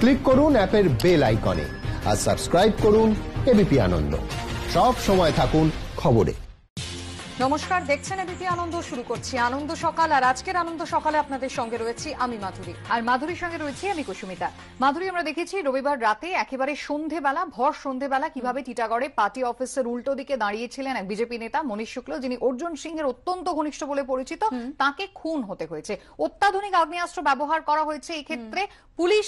Click করুন অ্যাপের bell আইকনে আর সাবস্ক্রাইব করুন এবিপি আনন্দ। সব সময় থাকুন খবরে। নমস্কার, দেখছেন এবিপি আনন্দ। শুরু করছি আনন্দ সকাল। আর আজকের আনন্দ সকালে আপনাদের সঙ্গে রয়েছি আমি মাধুরী, আর মাধুরীর সঙ্গে রয়েছি আমি কুসুমিতা। মাধুরী, আমরা দেখেছি রবিবার রাতে একেবারে সন্ধেবেলা, ভর সন্ধেবেলা কিভাবে টিটাগড়ে পার্টি অফিসের উল্টো দিকে দাঁড়িয়েছিলেন এক বিজেপি নেতা মনীশ শুক্ল, যিনি অর্জুন সিং এর অত্যন্ত ঘনিষ্ঠ বলে পরিচিত। তাকে খুন হতে হয়েছে, অত্যাধুনিক আগ্নেয়াস্ত্র ব্যবহার করা হয়েছে। এই ক্ষেত্রে পুলিশ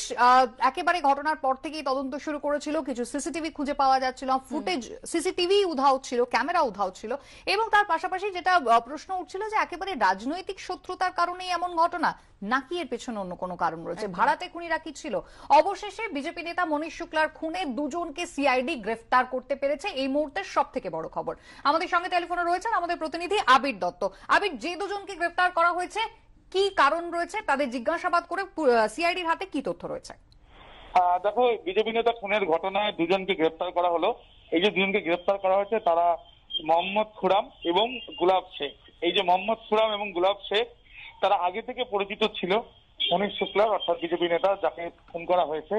একেবারে ঘটনার পর থেকেই তদন্ত শুরু করেছিল। কিছু সিসিটিভি খুঁজে পাওয়া যাচ্ছিল, ফুটেজ, সিসিটিভি উধাও ছিল, ক্যামেরা উধাও ছিল, এবং তার পাশাপাশি যেটা প্রশ্ন উঠছিল যে একেবারে রাজনৈতিক শত্রুতার কারণেই এমন ঘটনা, নাকি এর পেছনে অন্য কোনো কারণ রয়েছে, ভাড়াটে খুনিরা কি ছিল। অবশেষে বিজেপি নেতা মনীশ শুক্লার খুনে দুজনকে সিআইডি গ্রেফতার করতে পেরেছে। এই মুহূর্তের সব থেকে বড় খবর। আমাদের সঙ্গে টেলিফোনে রয়েছেন আমাদের প্রতিনিধি আবির দত্ত। আবির, যে দুজনকে গ্রেফতার করা হয়েছে, কি কারণ রয়েছে, তাদের জিজ্ঞাসাবাদ করে সিআইডির হাতে কি তথ্য রয়েছে? দেখো, বিজেপি নেতা খুনের ঘটনায় দুজনকে গ্রেফতার করা হলো। এই যে দুজনকে গ্রেফতার করা হয়েছে তারা মোহাম্মদ খুরাম এবং গুলাব শেখ। এই যে মোহাম্মদ খুরাম এবং গুলাব শেখ, তারা আগে থেকে পরিচিত ছিল মনীশ শুক্লার, অর্থাৎ বিজেপি নেতা যাকে খুন করা হয়েছে,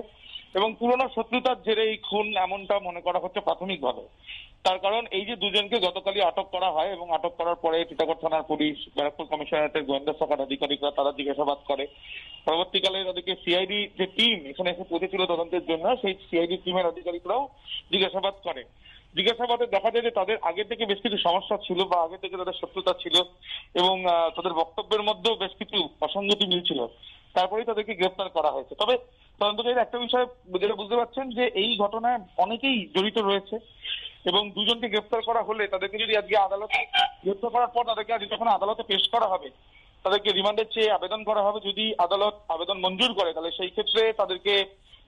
এবং পুরনো শত্রুতার জেরে এই খুন এমনটা মনে করা হচ্ছে প্রাথমিকভাবে। তার কারণ এই যে দুজনকে গতকালই আটক করা হয়, এবং আটক করার পরে টিটাগড় থানার পুলিশ, ব্যারাকপুর কমিশনারেটের গোয়েন্দা শাখার আধিকারিকরা তারা জিজ্ঞাসাবাদ করে। পরবর্তীকালে তাদেরকে সিআইডি যে টিম এখানে এসে পৌঁছেছিল তদন্তের জন্য, সেই সিআইডি টিমের আধিকারিকরাও জিজ্ঞাসাবাদ করে। জিজ্ঞাসাবাদে দেখা যায় যে তাদের আগে থেকে বেশ কিছু সমস্যা ছিল, বা আগে থেকে তাদের শত্রুতা ছিল, এবং তাদের বক্তব্যের মধ্যেও বেশ কিছু অসঙ্গতি মিলছিল। তারপরেই তাদেরকে গ্রেফতার করা হয়েছে। তবে তদন্তকারীরা একটা বিষয় যেটা বুঝতে পারছেন যে এই ঘটনায় অনেকেই জড়িত রয়েছে, এবং দুজনকে গ্রেফতার করা হলে তাদেরকে যদি আজকে আদালতে গ্রেফতার করার পর তাদেরকে আজ যখন আদালতে পেশ করা হবে, তাদেরকে রিমান্ডের চেয়ে আবেদন করা হবে। যদি আদালত আবেদন মঞ্জুর করে তাহলে সেই ক্ষেত্রে তাদেরকে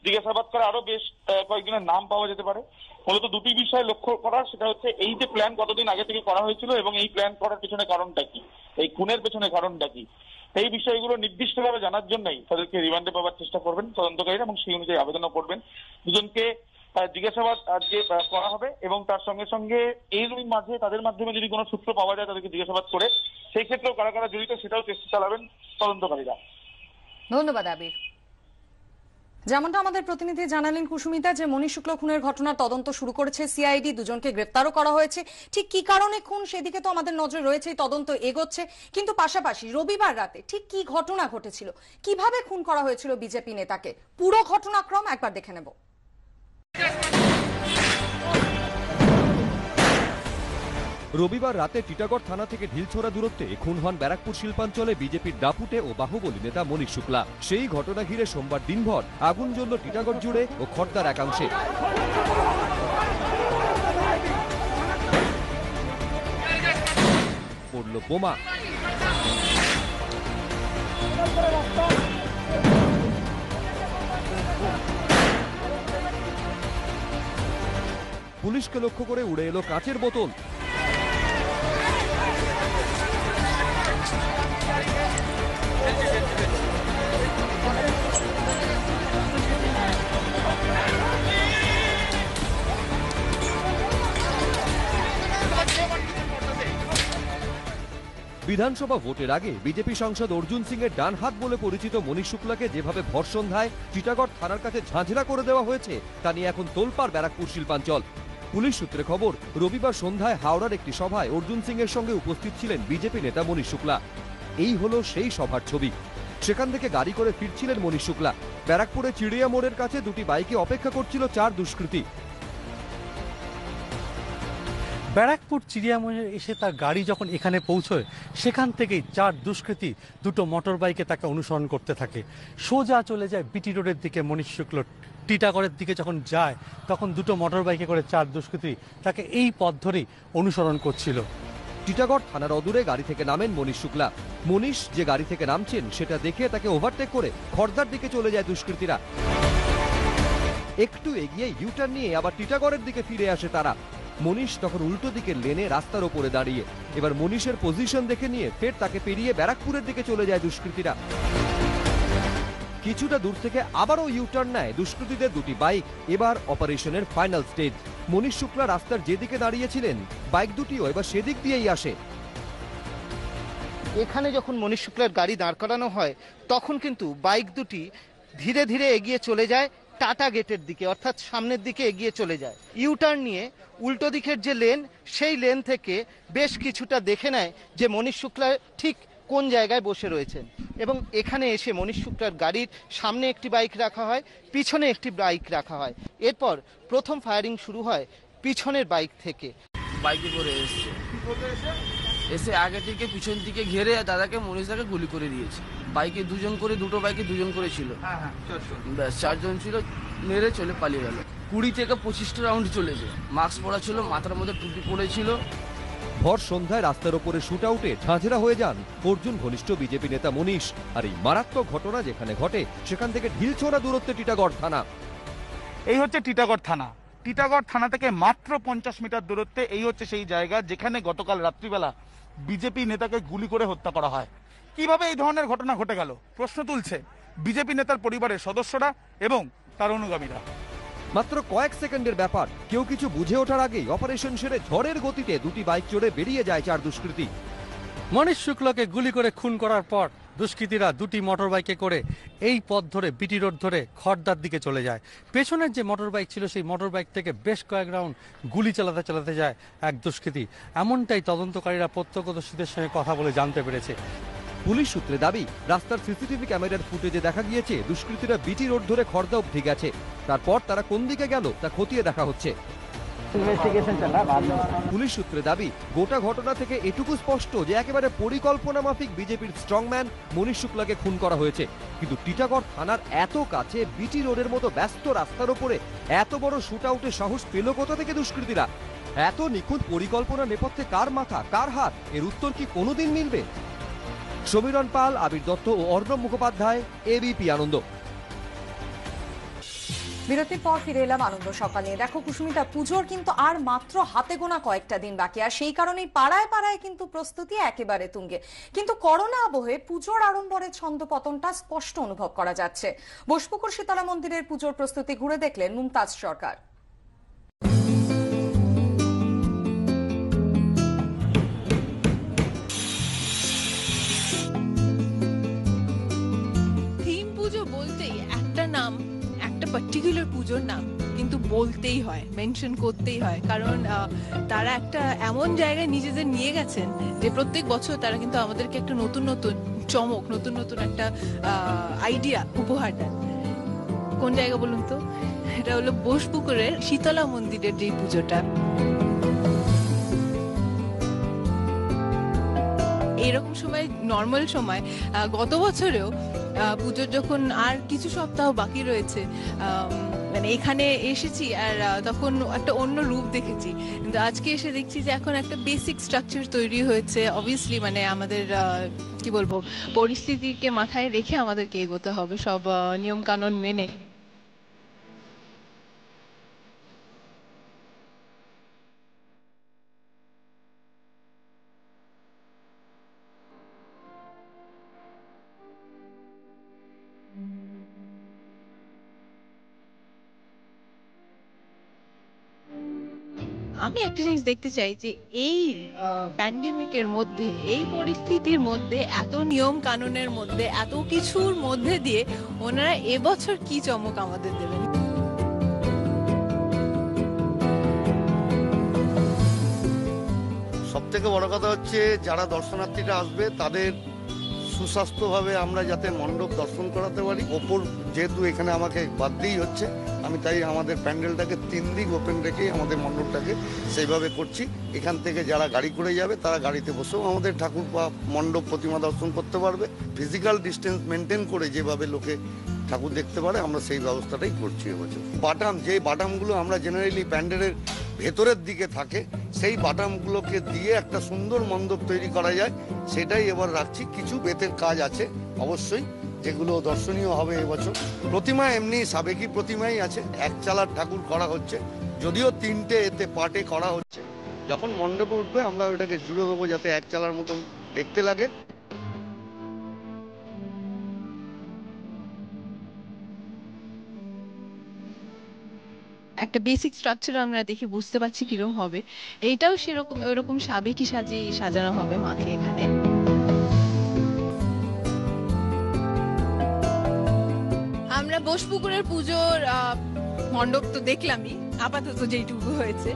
জিজ্ঞাসাবাদ করে আরো বেশ কয়েকজনের নাম পাওয়া যেতে পারে। মূলত দুটি বিষয় লক্ষ্য করার, সেটা হচ্ছে এই যে প্ল্যান কতদিন আগে থেকে করা হয়েছিল, এবং এই প্ল্যান করার পেছনে কারণটা কি, এই খুনের পেছনে কারণটা কি, এই বিষয়গুলো নির্দিষ্টভাবে জানার জন্যই তাদেরকে রিমান্ডে পাওয়ার চেষ্টা করবেন তদন্তকারীরা, এবং সেই অনুযায়ী আবেদনও করবেন। দুজনকে জিজ্ঞাসাবাদ আজকে করা হবে, এবং তার সঙ্গে সঙ্গে এর মাঝে তাদের মাধ্যমে যদি কোনো সূত্র পাওয়া যায় তাদেরকে জিজ্ঞাসাবাদ করে সেই ক্ষেত্রেও কারা কারা জড়িত সেটাও চেষ্টা চালাবেন তদন্তকারীরা। ধন্যবাদ আবির। যেমনটা আমাদের প্রতিনিধি জানালেন কুসুমিতা, যে মনীশ শুক্ল খুনের ঘটনার তদন্ত শুরু করেছে সিআইডি, দুজনকে গ্রেফতারও করা হয়েছে। ঠিক কি কারণে খুন সেদিকে তো আমাদের নজর রয়েছে, তদন্ত এগোচ্ছে। কিন্তু পাশাপাশি রবিবার রাতে ঠিক কি ঘটনা ঘটেছিল, কিভাবে খুন করা হয়েছিল বিজেপি নেতাকে, পুরো ঘটনাক্রম একবার দেখে নেব। রবিবার রাতে টিটাগড় থানা থেকে ঢিলছোড়া দূরত্বে খুন হন ব্যারাকপুর শিল্পাঞ্চলে বিজেপির দাপুটে ও বাহুবলী নেতা মনীশ শুক্লা। সেই ঘটনা ঘিরে সোমবার দিনভর আগুন জ্বলল টিটাগড় জুড়ে ও খড়দার একাংশে। পড়ল বোমা, পুলিশকে লক্ষ্য করে উড়ে এলো কাঁচের বোতল। বিধানসভা ভোটের আগে বিজেপি সাংসদ অর্জুন সিং এর ডান হাত বলে পরিচিত মনীশ শুক্লাকে যেভাবে ভর সন্ধ্যায় টিটাগড় থানার কাছে ঝাঁঝরা করে দেওয়া হয়েছে তা নিয়ে এখন তোলপাড় ব্যারাকপুর শিল্পাঞ্চল। পুলিশ সূত্রে খবর, রবিবার সন্ধ্যায় হাওড়ার একটি সভায় অর্জুন সিং এর সঙ্গে উপস্থিত ছিলেন বিজেপি নেতা মনীশ শুক্লা। এই হলো সেই সভার ছবি। সেখান থেকে গাড়ি করে ফিরছিলেন মনীশ শুক্লা। ব্যারাকপুরে চিড়িয়া মোড়ের কাছে দুটি বাইকে অপেক্ষা করছিল 4 দুষ্কৃতী। ব্যারাকপুর চিড়িয়ামোড়ে এসে তার গাড়ি যখন এখানে পৌঁছয়, সেখান থেকেই 4 দুষ্কৃতী দুটো মোটর বাইকে তাকে অনুসরণ করতে থাকে। সোজা চলে যায় বিটি রোডের দিকে মনীশ শুক্ল। টিটাগড়ের দিকে যখন যায় তখন দুটো মোটর বাইকে করে 4 দুষ্কৃতী তাকে এই পথ ধরেই অনুসরণ করছিল। টিটাগড় থানার অদূরে গাড়ি থেকে নামেন মনীশ শুক্লা। মনীশ যে গাড়ি থেকে নামছেন সেটা দেখে তাকে ওভারটেক করে খড়দার দিকে চলে যায় দুষ্কৃতীরা। একটু এগিয়ে ইউটার্ন নিয়ে আবার টিটাগড়ের দিকে ফিরে আসে তারা। মনীশ তখন উল্টো দিকের লেনে রাস্তার ওপরে দাঁড়িয়ে। এবার মনীশের পজিশন দেখে নিয়ে ফের তাকে পেরিয়ে ব্যারাকপুরের দিকে চলে যায় দুষ্কৃতীরা। কিছুটা দূর থেকে আবারও ইউটার্ন নেয় দুষ্কৃতীদের দুটি বাইক। এবার অপারেশনের ফাইনাল স্টেজ। মনীশ শুক্লা রাস্তার যেদিকে দাঁড়িয়েছিলেন বাইক দুটিও এবার সেদিক দিয়েই আসে। এখানে যখন মনীশ শুক্লার গাড়ি দাঁড় করানো হয় তখন কিন্তু বাইক দুটি ধীরে ধীরে এগিয়ে চলে যায় টাটা গেটের দিকে, অর্থাৎ সামনের দিকে এগিয়ে চলে যায়। ইউটার্ন নিয়ে উল্টো দিকের যে লেন, সেই লেন থেকে বেশ কিছুটা দেখে নেয় যে মনীশ শুক্লা ঠিক কোন জায়গায় বসে রয়েছেন, এবং এখানে এসে মনীশ শুক্লার গাড়ির সামনে একটি বাইক রাখা হয়, পিছনে একটি বাইক রাখা হয়। এরপর প্রথম ফায়ারিং শুরু হয় পিছনের বাইক থেকে। বাইকে করে এসে আগে থেকে পিছন দিকে ঘেরে দাদাকে মনীষদাকে গুলি করে দিয়েছে। বাইকে দুজন করে, দুটো বাইকে দুজন করে ছিল, ব্যাস 4 জন ছিল, মেরে চলে পালিয়ে গেল। 20 থেকে 25টা রাউন্ড চলেছে। মাস্ক পরা ছিল, মাথার মধ্যে টুপি পড়েছিল। ভর সন্ধ্যায় রাস্তার ওপরে শুট আউটে ঝাঁঝরা হয়ে যান অর্জুন ঘনিষ্ঠ বিজেপি নেতা মনীশ। আর এই মারাত্মক ঘটনা যেখানে ঘটে সেখান থেকে ঢিলছোড়া দূরত্বে টিটাগড় থানা। এই হচ্ছে টিটাগড় থানা। টিটাগড় থানা থেকে মাত্র 50 মিটার দূরত্বে এই হচ্ছে সেই জায়গা যেখানে গতকাল রাত্রিবেলা বিজেপি নেতাকে গুলি করে হত্যা করা হয়। কিভাবে এই ধরনের ঘটনা ঘটে গেল প্রশ্ন তুলছে বিজেপি নেতার পরিবারের সদস্যরা এবং তার অনুগামীরা। মাত্র কয়েক সেকেন্ডের ব্যাপার, কেউ কিছু বুঝে ওঠার আগেই অপারেশন সেরে ঝড়ের গতিতে দুটি বাইক চড়ে বেরিয়ে যায় 4 দুষ্কৃতী। মনীশ শুক্লাকে গুলি করে খুন করার পর দুষ্কৃতীরা দুটি মোটর বাইকে করে এই পথ ধরে বিটি রোড ধরে খড়দার দিকে চলে যায়। পেছনের যে মোটর বাইক ছিল সেই মোটর বাইক থেকে বেশ কয়েক রাউন্ড গুলি চালাতে চালাতে যায় এক দুষ্কৃতী। এমনটাই তদন্তকারীরা প্রত্যক্ষদর্শীদের সঙ্গে কথা বলে জানতে পেরেছে। পুলিশ সূত্রে দাবি, রাস্তার সিসিটিভি ক্যামেরার ফুটেজে দেখা গিয়েছে দুষ্কৃতীরা বিটি রোড ধরে খড়দা অবধি গেছে। তারপর তারা কোন দিকে গেল তা খতিয়ে দেখা হচ্ছে। পুলিশ সূত্রে দাবি, গোটা ঘটনা থেকে এটুকু স্পষ্ট যে একেবারে পরিকল্পনা মাফিক বিজেপির স্ট্রংম্যান মনীশ শুক্লাকে খুন করা হয়েছে। কিন্তু টিটাগড় থানার এত কাছে বিটি রোডের মতো ব্যস্ত রাস্তার ওপরে এত বড় শুট আউটের সাহস পেল কোথা থেকে দুষ্কৃতীরা? এত নিখুঁত পরিকল্পনা নেপথ্যে কার মাথা, কার হাত? এর উত্তর কি কোনোদিন মিলবে? সমীরণ পাল, আবির দত্ত ও অর্ণব মুখোপাধ্যায়, এবিপি আনন্দ। বিরতির পর ফিরে এলাম আনন্দ সকালে। দেখো কুসুমিতা, পুজোর কিন্তু আর মাত্র হাতে গোনা কয়েকটা দিন বাকি, আর সেই কারণেই পাড়ায় পাড়ায় কিন্তু প্রস্তুতি একেবারে তুঙ্গে। কিন্তু করোনা আবহে পুজোর আড়ম্বরের ছন্দপতনটা স্পষ্ট অনুভব করা যাচ্ছে। বোসপুকুর শীতলা মন্দিরের পুজোর প্রস্তুতি ঘুরে দেখলেন মুমতাজ সরকার। থিম পুজো বলতেই একটা নাম, একটা পার্টিকুলার পুজোর নাম কিন্তু বলতেই হয়, মেনশন করতেই হয়, কারণ তারা একটা এমন জায়গায় নিজেদের নিয়ে গেছেন যে প্রত্যেক বছর তারা কিন্তু আমাদেরকে একটা নতুন নতুন চমক, নতুন নতুন একটা আইডিয়া উপহার দেন। কোন জায়গা বলুন তো? এটা হলো বোসপুকুরের শীতলা মন্দিরের যে পুজোটা। এরকম সময়, নর্মাল সময়, গত বছরেও পুজোর যখন আর কিছু সপ্তাহ বাকি রয়েছে, মানে এখানে এসেছি আর তখন একটা অন্য রূপ দেখেছি, কিন্তু আজকে এসে দেখছি যে এখন একটা বেসিক স্ট্রাকচার তৈরি হয়েছে। অবভিয়াসলি মানে আমাদের কি বলবো, পরিস্থিতিকে মাথায় রেখে আমাদেরকে এগোতে হবে, সব নিয়ম কানুন মেনে। আমি একটা জিনিস দেখতে চাই যে এই প্যান্ডেমিকের মধ্যে, এই পরিস্থিতির মধ্যে, এত নিয়ম কানুনের মধ্যে, এত কিছুর মধ্যে দিয়ে ওনারা এবছর কি চমক আমাদের দেবেন। সব থেকে বড় কথা হচ্ছে যারা দর্শনার্থীরা আসবে তাদের সুস্বাস্থ্যভাবে আমরা যাতে মণ্ডপ দর্শন করাতে পারি। ওপর যেহেতু এখানে আমাকে বাদতেই হচ্ছে, আমি তাই আমাদের প্যান্ডেলটাকে 3 দিক ওপেন রেখেই আমাদের মণ্ডপটাকে সেইভাবে করছি। এখান থেকে যারা গাড়ি করে যাবে তারা গাড়িতে বসেও আমাদের ঠাকুর বা মণ্ডপ প্রতিমা দর্শন করতে পারবে। ফিজিক্যাল ডিস্টেন্স মেনটেন করে যেভাবে লোকে ঠাকুর দেখতে পারে আমরা সেই ব্যবস্থাটাই করছি এবছর। বাটাম, যে বাটামগুলো আমরা জেনারেলি প্যান্ডেলের ভেতরের দিকে থাকে, সেই বাটামগুলোকে দিয়ে একটা সুন্দর মণ্ডপ তৈরি করা যায়, সেটাই এবার রাখছি। কিছু বেতের কাজ আছে অবশ্যই, যেগুলো দর্শনীয় হবে এবছর। প্রতিমা এমনি সাবেকি প্রতিমাই আছে, 1 চালার ঠাকুর করা হচ্ছে, যদিও 3টে এতে পার্টে করা হচ্ছে। যখন মণ্ডপে উঠবে আমরা ওটাকে জুড়ে দেবো যাতে 1 চালার মতন দেখতে লাগে। একটা বেসিক স্ট্রাকচার আমরা দেখে বুঝতে পারছি কিরকম হবে। এইটাও সেরকম, ওরকম সাবেকি সাজানো হবে মাকে এখানে। আমরা বোসপুকুরের পুজোর মণ্ডপ তো দেখলামই, আপাতত যেইটুকু হয়েছে।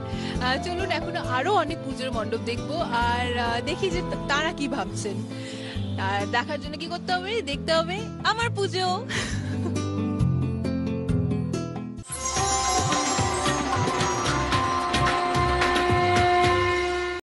চলুন এখনো আরো অনেক পুজোর মণ্ডপ দেখবো, আর দেখি যে তারা কি ভাবছেন। আর দেখার জন্য কি করতে হবে, দেখতে হবে আমার পুজো।